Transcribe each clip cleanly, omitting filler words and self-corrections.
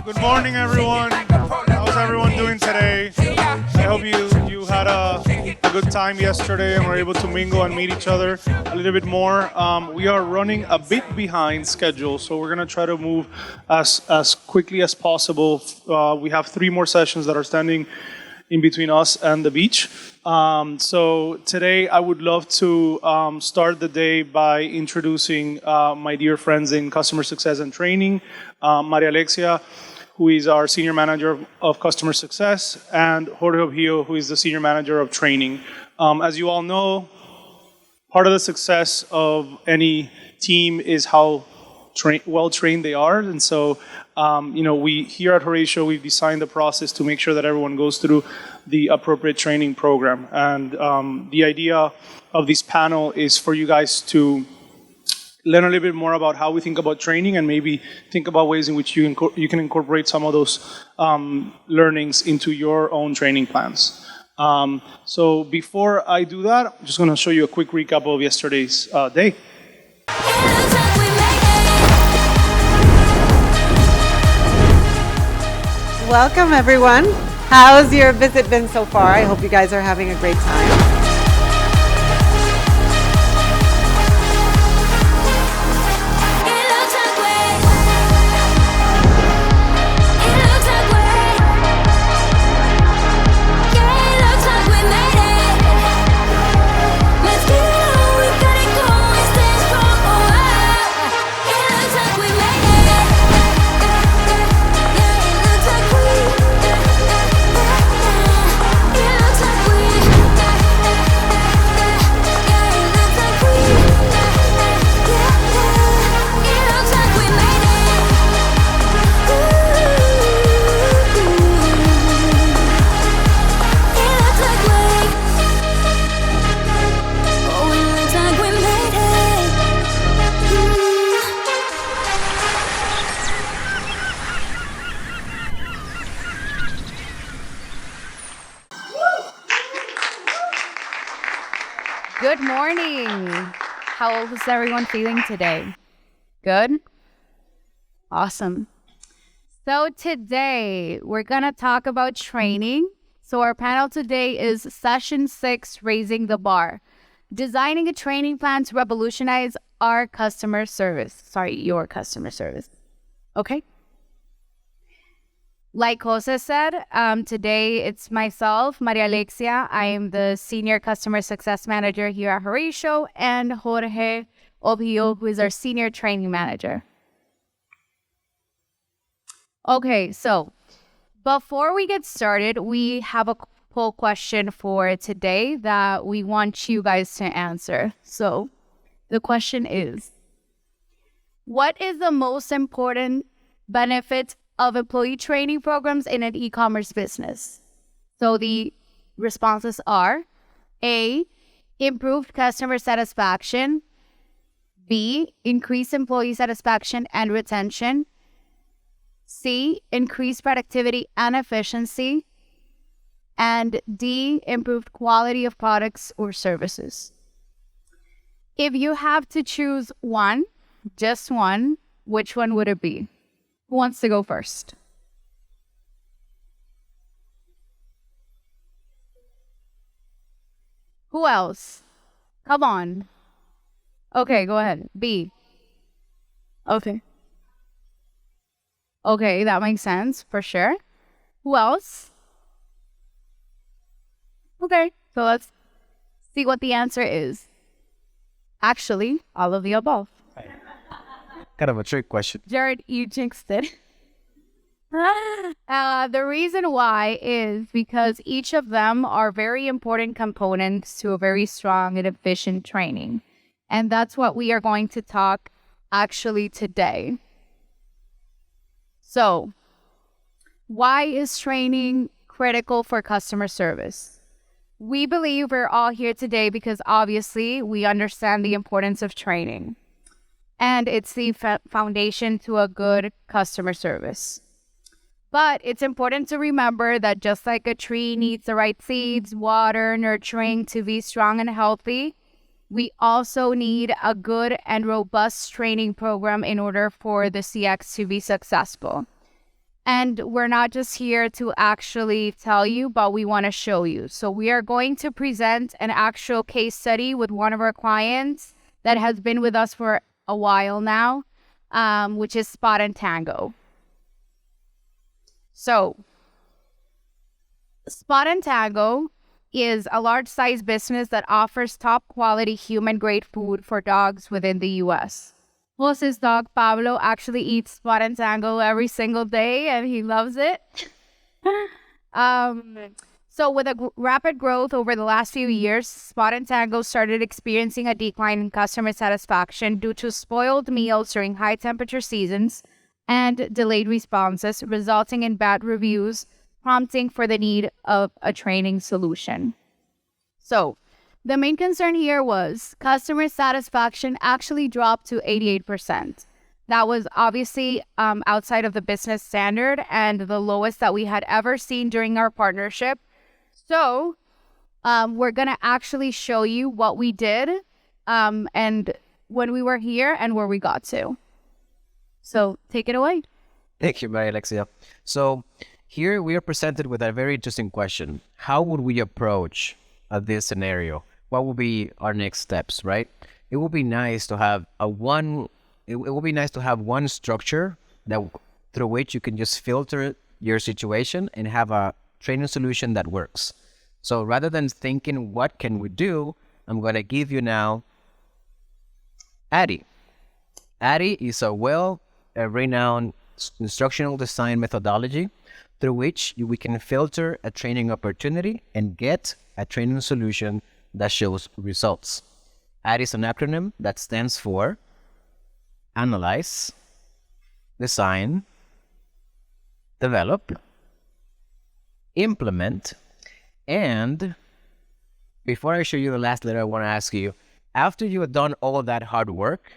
Good morning, everyone. How's everyone doing today? I hope you had a good time yesterday and were able to mingle and meet each other a little bit more. We are running a bit behind schedule, so we're gonna try to move as quickly as possible. We have 3 more sessions that are standing in between us and the beach. So today I would love to start the day by introducing my dear friends in customer success and training, Maria Alexia, who is our senior manager of customer success, and Horatio, who is the senior manager of training. As you all know, part of the success of any team is how well trained they are, and so we here at Horatio, we've designed the process to make sure that everyone goes through the appropriate training program. And the idea of this panel is for you guys to learn a little bit more about how we think about training and maybe think about ways in which you can incorporate some of those learnings into your own training plans. So before I do that, I'm just going to show you a quick recap of yesterday's day. Welcome, everyone. How's your visit been so far? I hope you guys are having a great time. Good morning. How is everyone feeling today? Good? Awesome. So today we're going to talk about training. So our panel today is Session 6, Raising the Bar. Designing a training plan to revolutionize our customer service. Your customer service. Okay? Like Jose said, today it's myself, Maria Alexia. I am the Senior Customer Success Manager here at Horatio, and Jorge Obio, who is our Senior Training Manager. Okay, so before we get started, we have a poll question for today that we want you guys to answer. So the question is, what is the most important benefit of employee training programs in an e-commerce business? So the responses are A, improved customer satisfaction, B, increased employee satisfaction and retention, C, increased productivity and efficiency, and D, improved quality of products or services. If you have to choose one, just one, which one would it be? Who wants to go first? Who else? Come on. Okay, go ahead. B. Okay. Okay, that makes sense for sure. Who else? Okay, so let's see what the answer is. Actually, all of the above. Kind of a trick question. Jared, you jinxed it. The reason why is because each of them are very important components to a very strong and efficient training. And that's what we are going to talk actually today. So, why is training critical for customer service? We believe we're all here today because obviously we understand the importance of training. And it's the foundation to a good customer service. But it's important to remember that just like a tree needs the right seeds, water, nurturing to be strong and healthy, we also need a good and robust training program in order for the CX to be successful. And we're not just here to actually tell you, but we want to show you. So we are going to present an actual case study with one of our clients that has been with us for a while now, which is Spot and Tango. So Spot and Tango is a large-size business that offers top-quality human-grade food for dogs within the U.S. Jose's dog, Pablo, actually eats Spot and Tango every single day, and he loves it. So with a rapid growth over the last few years, Spot and Tango started experiencing a decline in customer satisfaction due to spoiled meals during high-temperature seasons and delayed responses, resulting in bad reviews, prompting for the need of a training solution. So the main concern here was customer satisfaction actually dropped to 88%. That was obviously outside of the business standard and the lowest that we had ever seen during our partnership. So we're going to actually show you what we did and when we were here and where we got to. So take it away. Thank you, Maria Alexia. So here we are presented with a very interesting question. How would we approach this scenario? What will be our next steps, right? It would be nice to have one structure that through which you can just filter your situation and have a training solution that works. So rather than thinking, what can we do? I'm going to give you now ADDIE. ADDIE is a renowned instructional design methodology through which we can filter a training opportunity and get a training solution that shows results. ADDIE is an acronym that stands for Analyze, Design, Develop, Implement, and before I show you the last letter, I want to ask you, after you have done all of that hard work,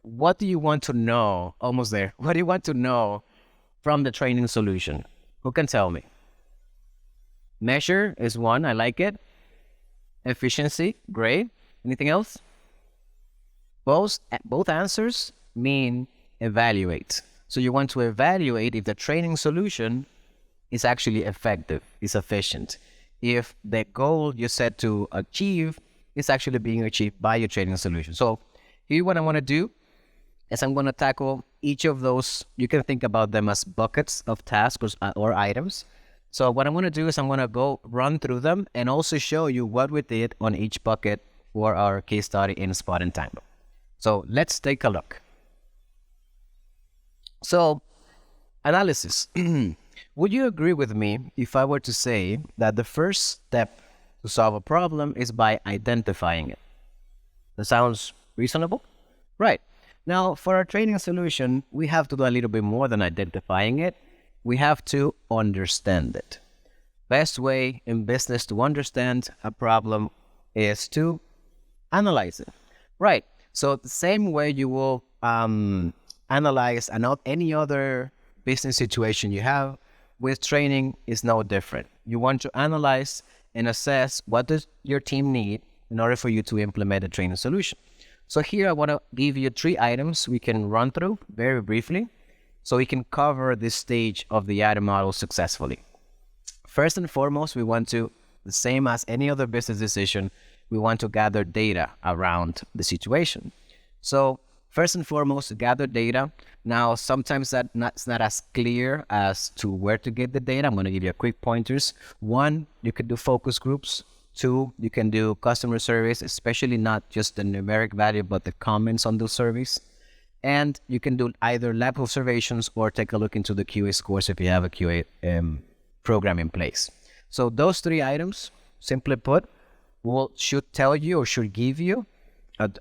what do you want to know? Almost there. What do you want to know from the training solution? Who can tell me? Measure is one. I like it. Efficiency, great. Anything else? Both answers mean evaluate. So you want to evaluate if the training solution is actually effective, is efficient. If the goal you set to achieve is actually being achieved by your training solution. So here what I want to do is I'm going to tackle each of those. You can think about them as buckets of tasks or items. So what I'm going to do is I'm going to go run through them and also show you what we did on each bucket for our case study in Spot and Tango. So let's take a look. So analysis. Would you agree with me if I were to say that the first step to solve a problem is by identifying it? That sounds reasonable? Right. Now, for our training solution, we have to do a little bit more than identifying it. We have to understand it. Best way in business to understand a problem is to analyze it. Right. So the same way you will analyze any other business situation you have, with training is no different. You want to analyze and assess what does your team need in order for you to implement a training solution. So here I want to give you 3 items we can run through very briefly so we can cover this stage of the ADDIE model successfully. First and foremost, we want to, the same as any other business decision, we want to gather data around the situation. So first and foremost, gather data. Now, sometimes it's not as clear as to where to get the data. I'm going to give you quick pointers. 1, you could do focus groups. 2, you can do customer surveys, especially not just the numeric value, but the comments on those surveys. And you can do either lab observations or take a look into the QA scores if you have a QA program in place. So those 3 items, simply put, should tell you or should give you,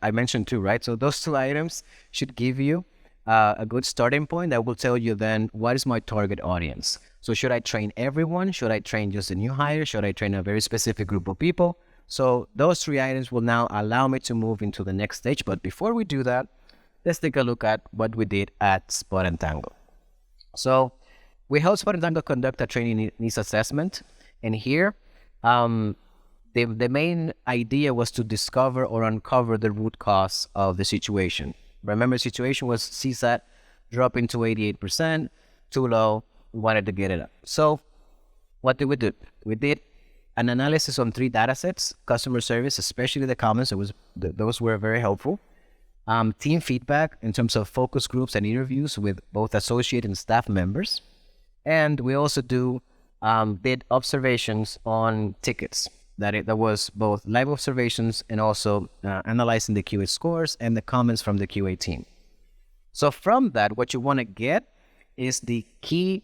I mentioned 2, right? So those 2 items should give you a good starting point that will tell you then what is my target audience. So should I train everyone? Should I train just a new hire? Should I train a very specific group of people? So those 3 items will now allow me to move into the next stage. But before we do that, let's take a look at what we did at Spot and Tango. So we helped Spot and Tango conduct a training needs assessment. And here, the main idea was to discover or uncover the root cause of the situation. Remember, the situation was CSAT dropping to 88%, too low, we wanted to get it up. So what did we do? We did an analysis on 3 data sets: customer service, especially the comments. Those were very helpful. Team feedback in terms of focus groups and interviews with both associate and staff members. And we also did observations on tickets. That was both live observations and also analyzing the QA scores and the comments from the QA team. So from that, what you want to get is the key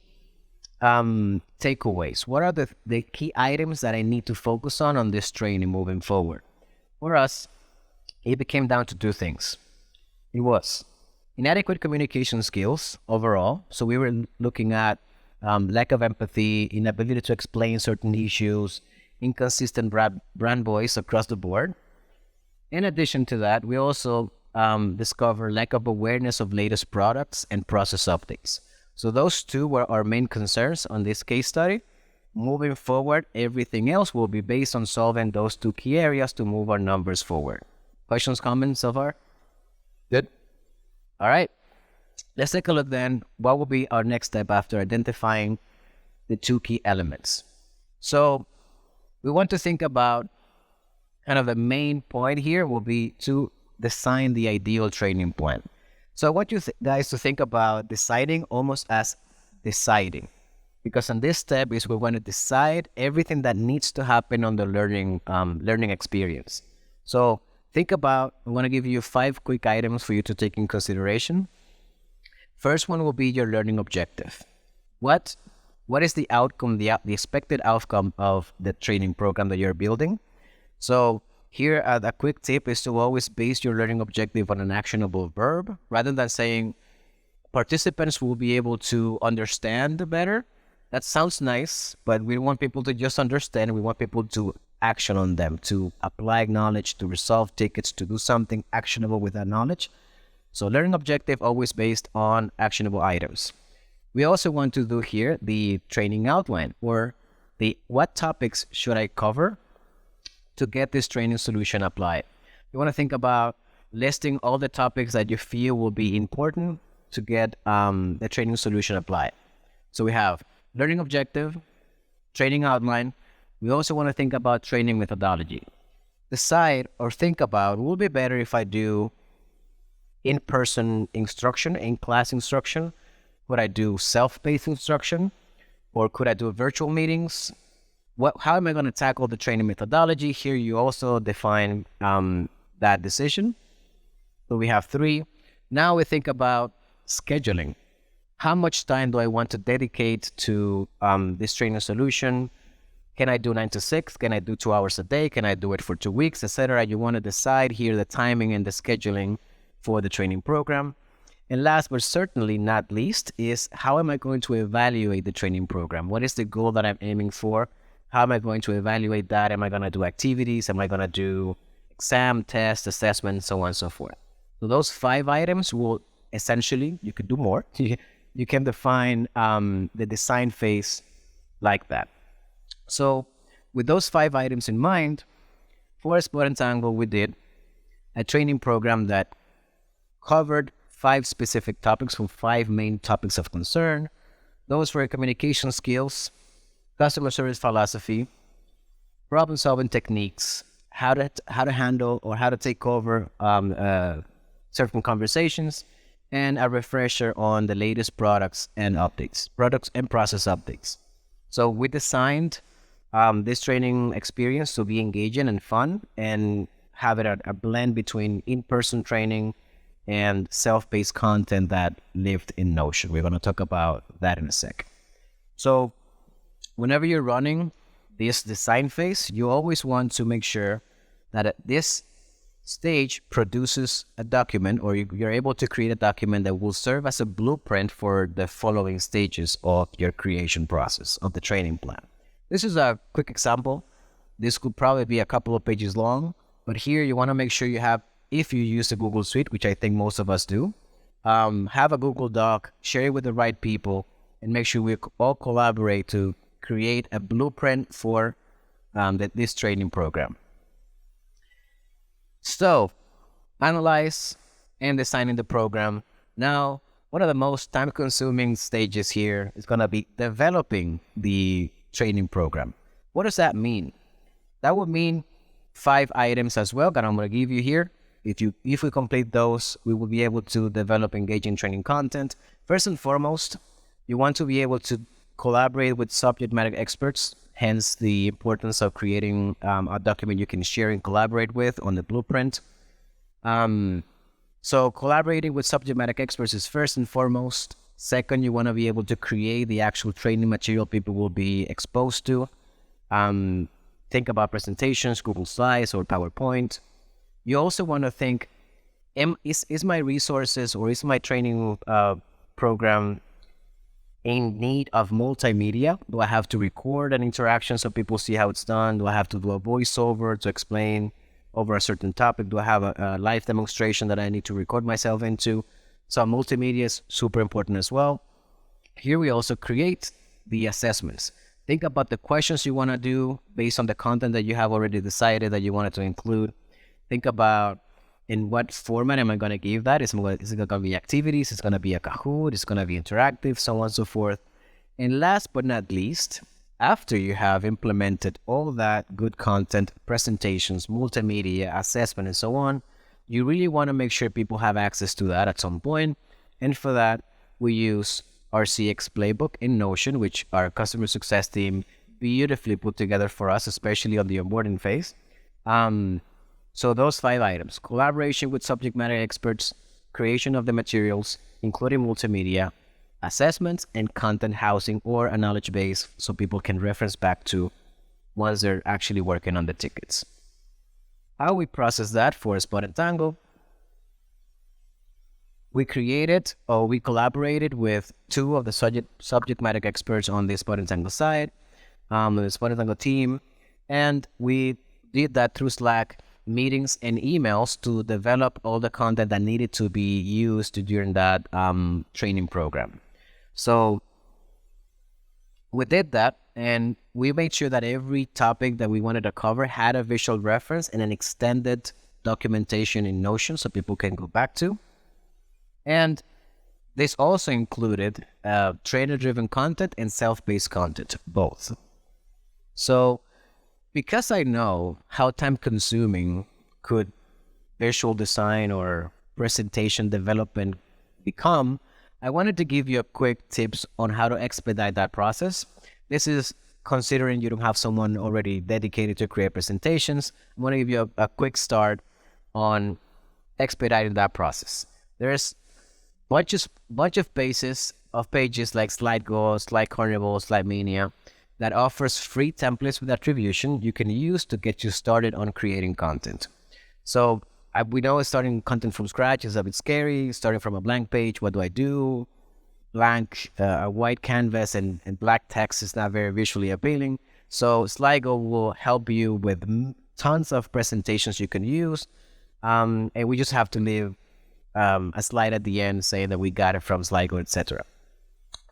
takeaways. What are the key items that I need to focus on this training moving forward? For us, it came down to 2 things. It was inadequate communication skills overall. So we were looking at lack of empathy, inability to explain certain issues, inconsistent brand voice across the board. In addition to that, we also discovered lack of awareness of latest products and process updates. So those 2 were our main concerns on this case study. Moving forward, everything else will be based on solving those 2 key areas to move our numbers forward. Questions, comments so far? Good. All right. Let's take a look then. What will be our next step after identifying the 2 key elements? So we want to think about kind of the main point here will be to design the ideal training plan. So I want you guys to think about deciding almost as deciding, because on this step is we want to decide everything that needs to happen on the learning experience. So think about, I want to give you 5 quick items for you to take in consideration. First one will be your learning objective. What is the outcome, the expected outcome of the training program that you're building? So here, a quick tip is to always base your learning objective on an actionable verb, rather than saying participants will be able to understand better. That sounds nice, but we want people to just understand. We want people to action on them, to apply knowledge, to resolve tickets, to do something actionable with that knowledge. So learning objective always based on actionable items. We also want to do here the training outline, or the what topics should I cover to get this training solution applied. You want to think about listing all the topics that you feel will be important to get the training solution applied. So we have learning objective, training outline. We also want to think about training methodology. Decide or think about, will it be better if I do in-person instruction, in-class instruction? Would I do self-paced instruction? Or could I do virtual meetings? How am I going to tackle the training methodology? Here you also define that decision. So we have 3. Now we think about scheduling. How much time do I want to dedicate to this training solution? Can I do 9 to 6? Can I do 2 hours a day? Can I do it for 2 weeks, etc.? You want to decide here the timing and the scheduling for the training program. And last but certainly not least is, how am I going to evaluate the training program? What is the goal that I'm aiming for? How am I going to evaluate that? Am I going to do activities? Am I going to do exam, test, assessment, so on and so forth? So those 5 items will essentially, you could do more. You can define the design phase like that. So with those 5 items in mind, for Spot and Tango, we did a training program that covered 5 specific topics from 5 main topics of concern. Those were communication skills, customer service philosophy, problem-solving techniques, how to handle or how to take over certain conversations, and a refresher on the latest products and process updates. So we designed this training experience to be engaging and fun, and have it a blend between in-person training and self-paced content that lived in Notion. We're going to talk about that in a sec. So whenever you're running this design phase, you always want to make sure that at this stage produces a document, or you're able to create a document that will serve as a blueprint for the following stages of your creation process of the training plan. This is a quick example. This could probably be a couple of pages long, but here you want to make sure you have, if you use the Google Suite, which I think most of us do, have a Google Doc, share it with the right people, and make sure we all collaborate to create a blueprint for this training program. So, analyze and designing the program. Now, one of the most time-consuming stages here is going to be developing the training program. What does that mean? That would mean 5 items as well that I'm going to give you here. If we complete those, we will be able to develop engaging training content. First and foremost, you want to be able to collaborate with subject matter experts, hence the importance of creating a document you can share and collaborate with on the blueprint. So collaborating with subject matter experts is first and foremost. Second, you want to be able to create the actual training material people will be exposed to. Think about presentations, Google Slides or PowerPoint. You also want to think, is my resources or is my training program in need of multimedia? Do I have to record an interaction so people see how it's done? Do I have to do a voiceover to explain over a certain topic? Do I have a live demonstration that I need to record myself into? So multimedia is super important as well. Here we also create the assessments. Think about the questions you want to do based on the content that you have already decided that you wanted to include. Think about in what format am I going to give that? Is it going to be activities? It's going to be a Kahoot? It's going to be interactive, so on and so forth. And last but not least, after you have implemented all that good content, presentations, multimedia, assessment, and so on, you really want to make sure people have access to that at some point. And for that, we use our CX playbook in Notion, which our customer success team beautifully put together for us, especially on the onboarding phase. So those 5 items: collaboration with subject matter experts, creation of the materials, including multimedia, assessments, and content housing or a knowledge base so people can reference back to once they're actually working on the tickets. How we process that for Spot and Tango? We collaborated with 2 of the subject matter experts on the Spot and Tango side, the Spot and Tango team, and we did that through Slack meetings and emails to develop all the content that needed to be used during that training program. So we did that, and we made sure that every topic that we wanted to cover had a visual reference and an extended documentation in Notion so people can go back to. And this also included trainer-driven content and self-paced content, both. So because I know how time-consuming could visual design or presentation development become, I wanted to give you a quick tips on how to expedite that process. This is considering you don't have someone already dedicated to create presentations. I want to give you a quick start on expediting that process. There's bunch of pages like SlideGo, Slide Carnival, Slide Mania that offers free templates with attribution you can use to get you started on creating content. So we know starting content from scratch is a bit scary. Starting from a blank page, what do I do? Blank, a white canvas and black text is not very visually appealing. So SlideGo will help you with tons of presentations you can use. And we just have to leave a slide at the end saying that we got it from SlideGo, etc.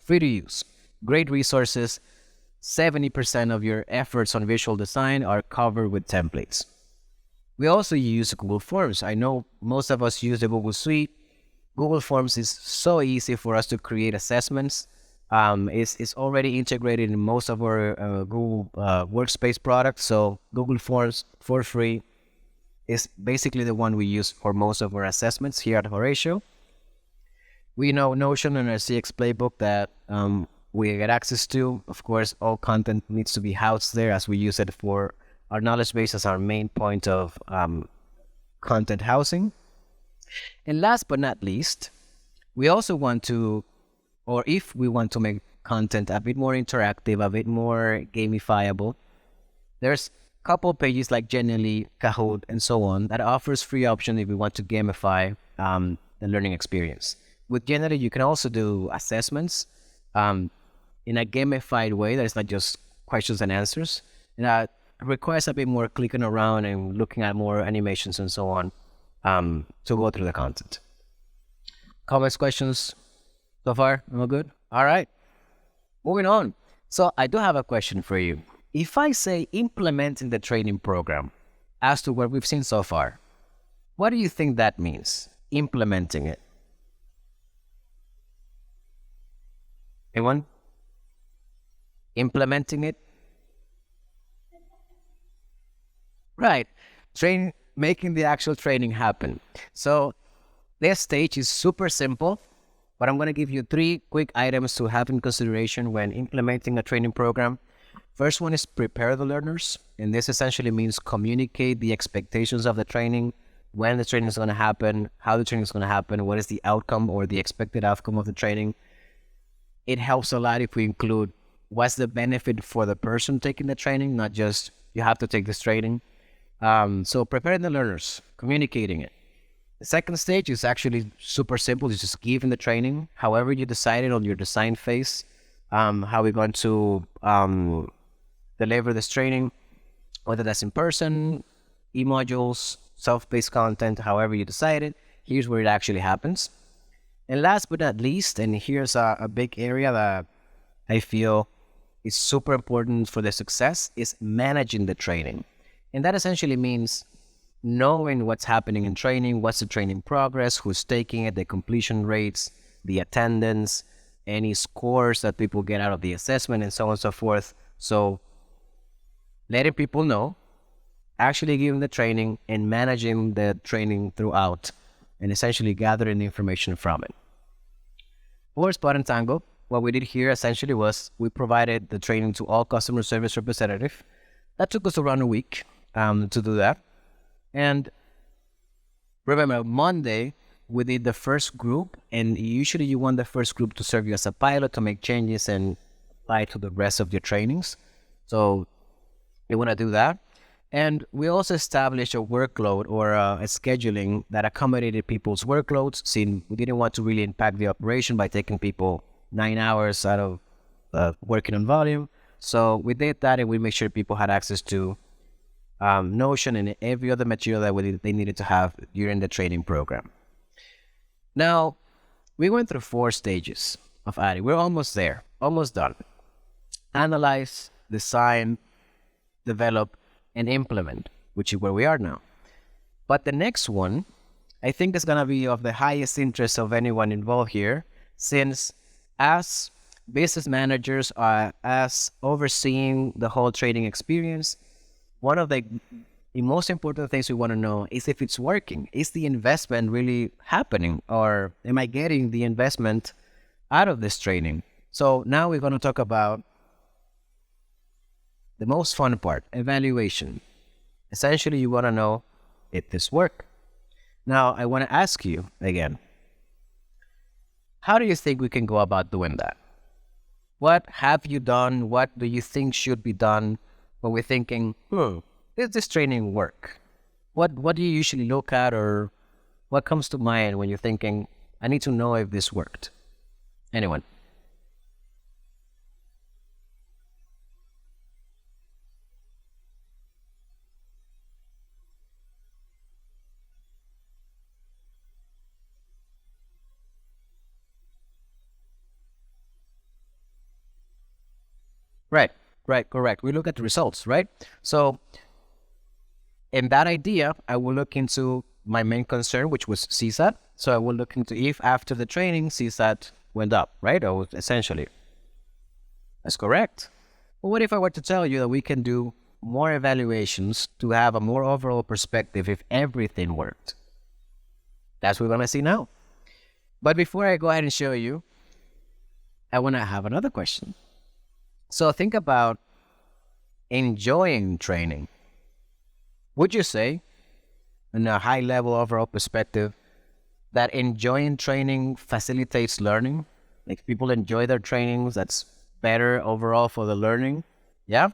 Free to use. Great resources. 70% of your efforts on visual design are covered with templates. We also use Google Forms. I know most of us use the Google Suite. Google Forms is so easy for us to create assessments. It's already integrated in most of our Google Workspace products. So Google Forms for free is basically the one we use for most of our assessments here at Horatio. We know Notion and our CX playbook that we get access to. Of course, all content needs to be housed there as we use it for our knowledge base as our main point of content housing. And last but not least, we also want to, or if we want to make content a bit more interactive, a bit more gamifiable, there's a couple pages like Genially, Kahoot, and so on that offers free option if we want to gamify the learning experience. With Genially, you can also do assessments in a gamified way that is not just questions and answers. And that requires a bit more clicking around and looking at more animations and so on to go through the content. Comments, questions so far? All good? All right. Moving on. So I do have a question for you. If I say implementing the training program as to what we've seen so far, what do you think that means? Implementing it. Anyone? Implementing it? Right. Making the actual training happen. So this stage is super simple, but I'm going to give you 3 quick items to have in consideration when implementing a training program. First one is prepare the learners. And this essentially means communicate the expectations of the training, when the training is going to happen, how the training is going to happen, what is the outcome or the expected outcome of the training. It helps a lot if we include what's the benefit for the person taking the training, not just you have to take this training. So preparing the learners, communicating it. The second stage is actually super simple. It's just giving the training. However you decided on your design phase, how we're going to deliver this training, whether that's in person, e-modules, self-paced content, however you decided, here's where it actually happens. And last but not least, and here's a big area that I feel is super important for the success, is managing the training. And that essentially means knowing what's happening in training, what's the training progress, who's taking it, the completion rates, the attendance, any scores that people get out of the assessment, and so on and so forth. So letting people know, actually giving the training, and managing the training throughout, and essentially gathering the information from it. For Spot and Tango, what we did here essentially was we provided the training to all customer service representatives. That took us around a week to do that. And remember, Monday, we did the first group, and usually you want the first group to serve you as a pilot to make changes and apply to the rest of your trainings. So you want to do that. And we also established a workload or a scheduling that accommodated people's workloads, since we didn't want to really impact the operation by taking people 9 hours out of working on volume. So we did that, and we made sure people had access to Notion and every other material that they needed to have during the training program. Now, we went through 4 stages of adding. We're almost there, almost done. Analyze, design, develop, and implement, which is where we are now. But the next one, I think is going to be of the highest interest of anyone involved here, since as business managers, as overseeing the whole training experience, one of the most important things we want to know is if it's working. Is the investment really happening, or am I getting the investment out of this training? So now we're going to talk about the most fun part, evaluation. Essentially, you want to know if this works. Now, I want to ask you again, how do you think we can go about doing that? What have you done? What do you think should be done when we're thinking, does this training work? What do you usually look at, or what comes to mind when you're thinking, I need to know if this worked? Anyone? Right, correct. We look at the results, right? So in that idea, I will look into my main concern, which was CSAT. So I will look into if after the training, CSAT went up, right? Or essentially. That's correct. But what if I were to tell you that we can do more evaluations to have a more overall perspective if everything worked? That's what we're going to see now. But before I go ahead and show you, I want to have another question. So think about enjoying training. Would you say, in a high-level overall perspective, that enjoying training facilitates learning? Like, people enjoy their trainings, that's better overall for the learning? Yeah?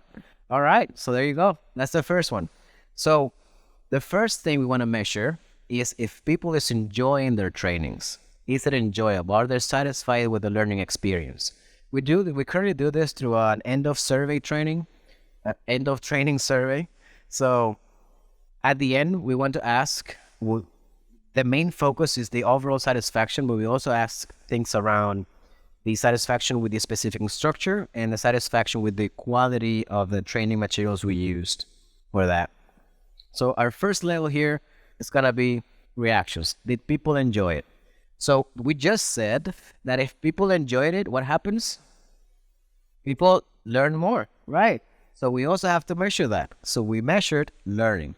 All right, so there you go. That's the first one. So the first thing we want to measure is if people is enjoying their trainings. Is it enjoyable? Are they satisfied with the learning experience? We currently do this through an end of training survey. So at the end, we want to ask, the main focus is the overall satisfaction, but we also ask things around the satisfaction with the specific structure and the satisfaction with the quality of the training materials we used for that. So our first level here is going to be reactions. Did people enjoy it? So we just said that if people enjoyed it, what happens? People learn more, right? So we also have to measure that. So we measured learning.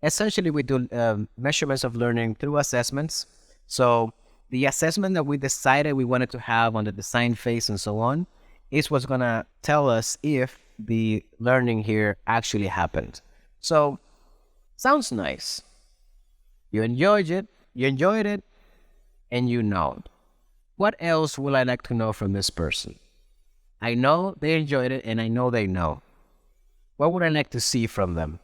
Essentially, we do measurements of learning through assessments. So the assessment that we decided we wanted to have on the design phase and so on is what's going to tell us if the learning here actually happened. So sounds nice. You enjoyed it, and you know. What else would I like to know from this person? I know they enjoyed it, and I know they know. What would I like to see from them?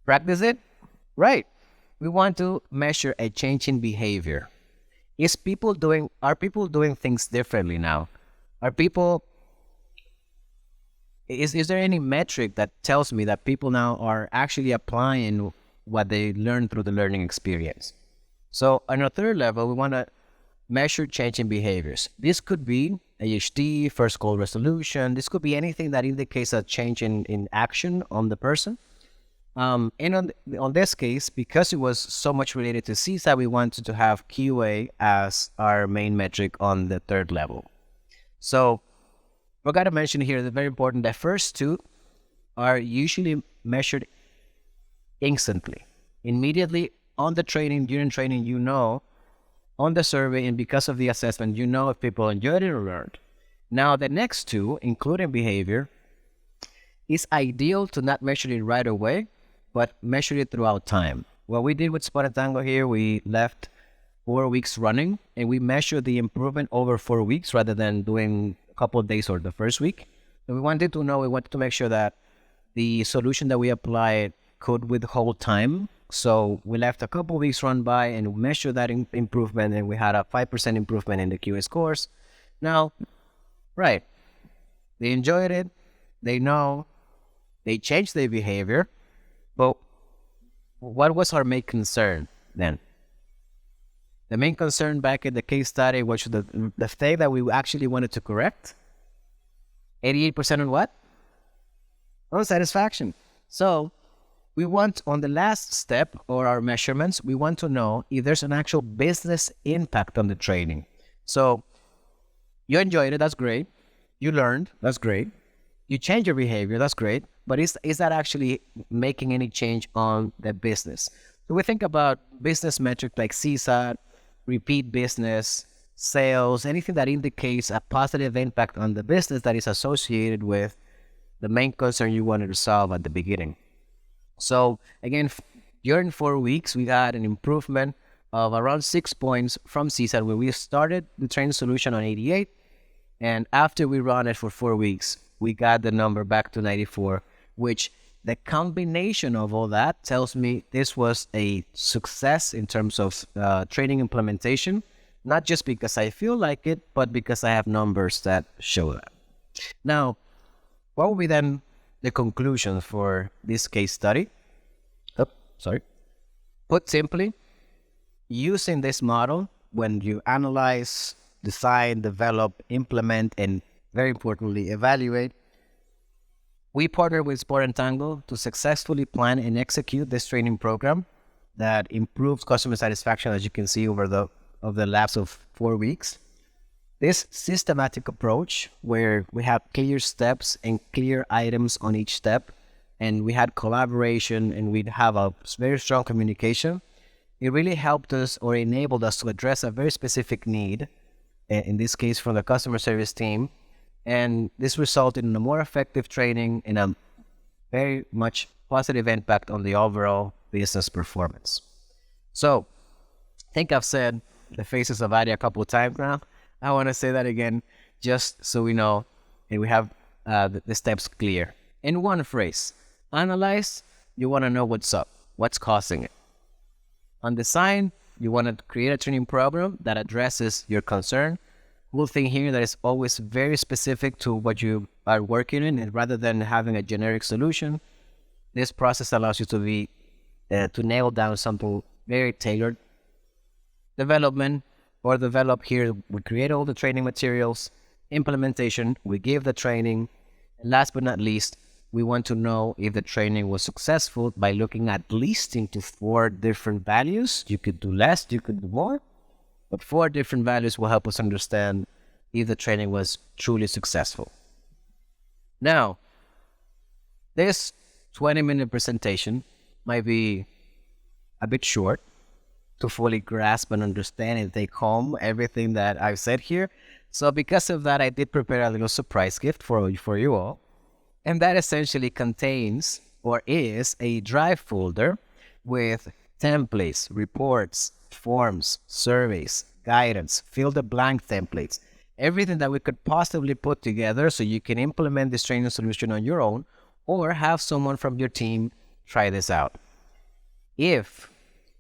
Practice it? Right. We want to measure a change in behavior. Are people doing things differently now? Is there any metric that tells me that people now are actually applying what they learned through the learning experience? So on a third level, we want to measure change in behaviors. This could be AHT, first goal resolution. This could be anything that indicates a change in action on the person. And on this case, because it was so much related to CSAT, we wanted to have QA as our main metric on the third level. So we got to mention here, it's very important, the first two are usually measured instantly. Immediately on the training, during training, you know, on the survey and because of the assessment, you know if people enjoyed it or learned. Now, the next two, including behavior, is ideal to not measure it right away, but measure it throughout time. What we did with Spot and Tango here, we left 4 weeks running and we measured the improvement over 4 weeks rather than doing a couple of days or the first week. So we wanted to make sure that the solution that we applied could withhold time. So we left a couple of weeks run by and measured that improvement, and we had a 5% improvement in the QA scores. Now, right, they enjoyed it, they know, they changed their behavior, but what was our main concern then? The main concern back in the case study was the thing that we actually wanted to correct. 88% on what? On satisfaction. So we want, on the last step or our measurements, we want to know if there's an actual business impact on the training. So you enjoyed it, that's great. You learned, that's great. You change your behavior, that's great. But is that actually making any change on the business? So we think about business metrics like CSAT, repeat business, sales, anything that indicates a positive impact on the business that is associated with the main concern you wanted to solve at the beginning. So again, during 4 weeks, we got an improvement of around 6 points from CSAT where we started the training solution on 88. And after we run it for 4 weeks, we got the number back to 94, which the combination of all that tells me this was a success in terms of training implementation, not just because I feel like it, but because I have numbers that show that. Now, what will be then the conclusion for this case study? Put simply, using this model, when you analyze, design, develop, implement, and very importantly, evaluate, we partnered with Sport and Tango to successfully plan and execute this training program that improves customer satisfaction, as you can see over the lapse of 4 weeks. This systematic approach, where we have clear steps and clear items on each step, and we had collaboration and we'd have a very strong communication, it really helped us or enabled us to address a very specific need, in this case from the customer service team. And this resulted in a more effective training and a very much positive impact on the overall business performance. So, I think I've said the faces of Adi a couple of times now. I want to say that again, just so we know and we have the steps clear. In one phrase, analyze, you want to know what's up, what's causing it. On design, you want to create a training program that addresses your concern. Cool thing here that is always very specific to what you are working in, and rather than having a generic solution, this process allows you to nail down something very tailored. Development, or develop here, we create all the training materials. Implementation, we give the training. And last but not least, we want to know if the training was successful by looking at least into 4 different values. You could do less, you could do more, but 4 different values will help us understand if the training was truly successful. Now, this 20-minute presentation might be a bit short to fully grasp and understand and take home everything that I've said here. So because of that, I did prepare a little surprise gift for you all. And that essentially contains or is a drive folder with templates, reports, forms, surveys, guidance, fill the blank templates, everything that we could possibly put together so you can implement this training solution on your own or have someone from your team try this out. If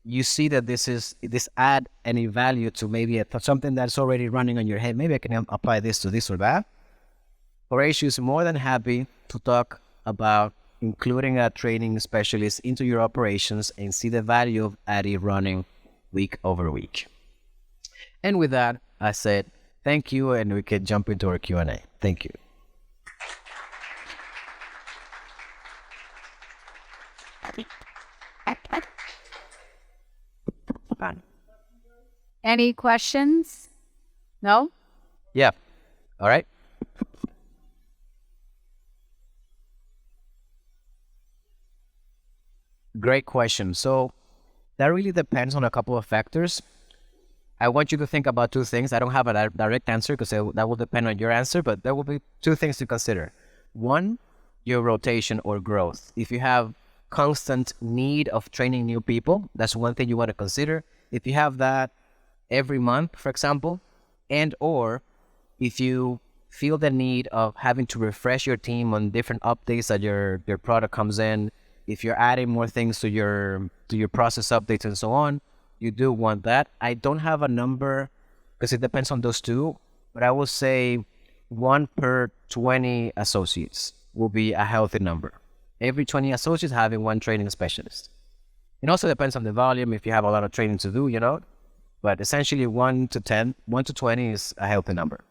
you see that this add any value to maybe something that's already running on your head, maybe I can apply this to this or that, Horatio is more than happy to talk about including a training specialist into your operations and see the value of ADDI running week over week. And with that, I said thank you, and we can jump into our Q&A. Thank you. Any questions? No? Yeah. All right. Great question. So that really depends on a couple of factors. I want you to think about two things. I don't have a direct answer because that will depend on your answer, but there will be two things to consider. One, your rotation or growth. If you have constant need of training new people, that's one thing you want to consider. If you have that every month, for example, and or if you feel the need of having to refresh your team on different updates that your product comes in, if you're adding more things to your process updates and so on, you do want that. I don't have a number because it depends on those two, but I will say 1 per 20 associates will be a healthy number. Every 20 associates having one training specialist. It also depends on the volume, if you have a lot of training to do, but essentially 1 to 20 is a healthy number.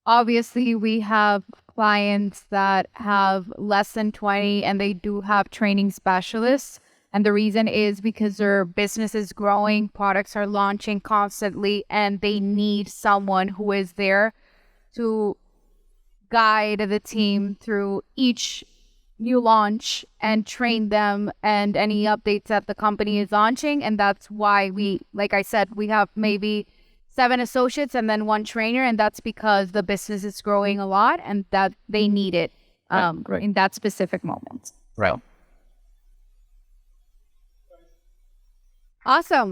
Obviously, we have clients that have less than 20 and they do have training specialists. And the reason is because their business is growing, products are launching constantly, and they need someone who is there to guide the team through each new launch and train them and any updates that the company is launching. And that's why like I said, we have maybe 7 associates and then 1 trainer, and that's because the business is growing a lot and that they need it Right. in that specific moment. Right. Awesome.